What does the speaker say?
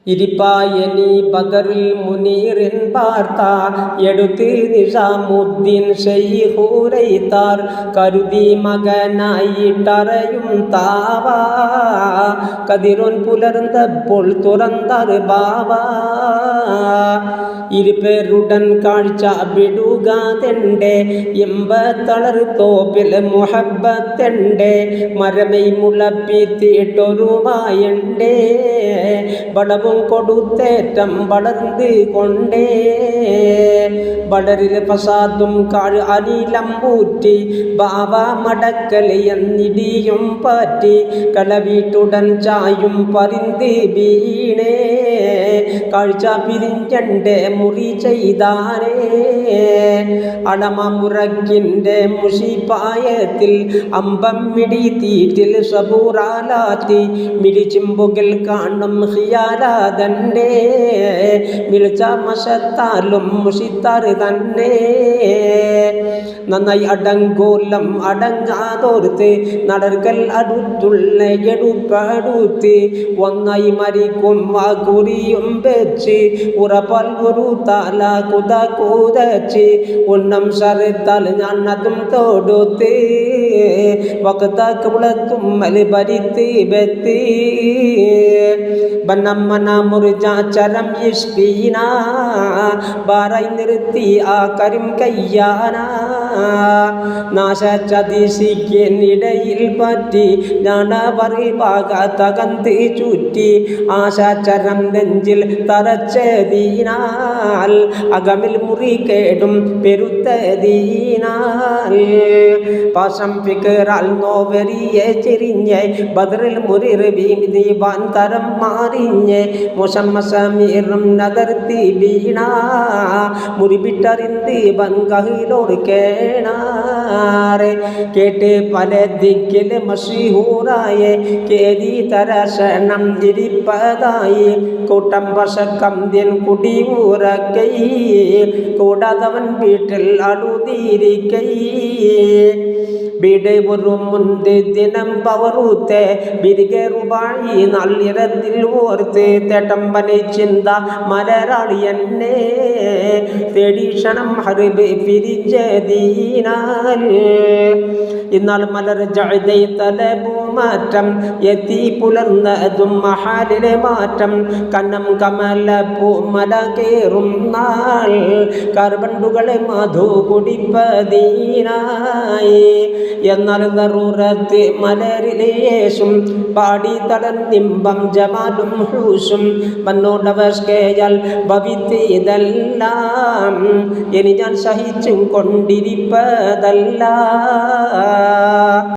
ഇരിപ്പായനി ബദറിൽ മുനീറിൻ പാർത്ത എടുത്ത് നിസാമുദ്ദീൻ ശൈഖുരൈത്താർ കരുതി മകനായിട്ടറയും താവാ കതിരൊൻ പുലർന്നപ്പോൾ തുറந்தாർ ബാവ ഇരുപേരുടൻ കാഴ്ച വിടുകാതെൻ്റെ ഇമ്പത്തളർ തോപ്പിൽ മുഹബത്തെൻ്റെ മരമൈ മുളപ്പിത്തിട്ടൊരുമായണ്ടേ ബടവും കൊടുത്തേറ്റം വളർന്ന് കൊണ്ടേ ബടറിൽ ഫസാദും കാഴ് അനിലം പൂറ്റി ബാവ മടക്കൽ എന്നിടിയും പാറ്റി കളവീട്ടുടൻ ചായും പരിന്ത് വീണേ കാഴ്ച പിരിഞ്ഞൻ്റെ മുറി ചെയ്താനേ അടമമുറക്കിൻ്റെ മുഷിപ്പായത്തിൽ അമ്പം മിടി തീറ്റിൽ സബൂറാലാത്തി മിടിച്ചിമ്പുകൾ കാണും ഹിയാലാതൻ്റെ മിളിച്ച മശത്താലും മുഷിത്താറ് തന്നെ നന്നായി അടങ്കോലം അടങ്ങാതോർത്ത് നടർക്കൽ അടുത്തുള്ള എടുപ്പടുത്ത് ഒന്നായി മരിക്കും വാകുറിയും വെച്ച് ഉറപ്പാൽ ഒരു തല കുത കൂതച്ച് ഉന്നം ശരത്താൽ ഞാൻ അതും തൊടുത്ത് വക്താക്കുളത്തും മലിപരിത്ത് ബെത്തി ബന്നമ്മന മുറിജാചരം ഇഷ്കീന ബാറായി നിർത്തി ആ കരിം കയ്യാന നാശച്ചതിശിക്കിനിടയിൽ പറ്റി ഞാനവറി ഭാഗത്തകന്ത് ചുറ്റി ആശാചരം നെഞ്ചിൽ തറച്ചതീനാൽ അകമിൽ മുറി കേടും പെരുത്തതീനാൽ പാശം ഫിക്കറാൽ നോവരിയെ ചെരിഞ്ഞ് ബദറിൽ മുറിർ വീവാൻ തരം മാറിഞ്ഞ് മോശം മസമീറും നഗർത്തി വീണ മുറിവിട്ടറിന്ത് ബങ്കഹിലോർ കേണാറെ കേട്ട് പല ദിക്കിൽ മഷീഹൂറായ കേതി തരശണം ഇരിപ്പതായി കൂട്ടം വശക്കന്ത്യൻ കുടി ഊറക്കൈ കൂടാതവൻ വീട്ടിൽ അടുതിരിക്കൈ വീട് ഒരു മുന്ത് ദിനം പവറൂത്തെ ബിരികറുപായി നല്ലിരത്തിൽ ഓർത്ത് തെട്ടമ്പനെ ചിന്ത മലരാളി എന്നെ തേടീക്ഷണം ഹറിബ് പിരിച്ചതീനാൽ എന്നാൽ മലർ ജഅദൈ തലബുമാറ്റം എത്തി പുലർന്നതും മഹാലിലെ മാറ്റം കന്നം കമല പൂമല കേറും നാൾ കർബണ്ടുകളെ മധു കുടിപ്പതീനായി എന്നാൽ ദറൂറത്ത് മലരിലേശും പാടി തളർന്നിമ്പം ജമാലും ഹൂസും മന്നോടവസ്കേയാൽ ഭവിത്തിയതെല്ലാം ഇനി ഞാൻ സഹിച്ചും കൊണ്ടിരിപ്പതല്ല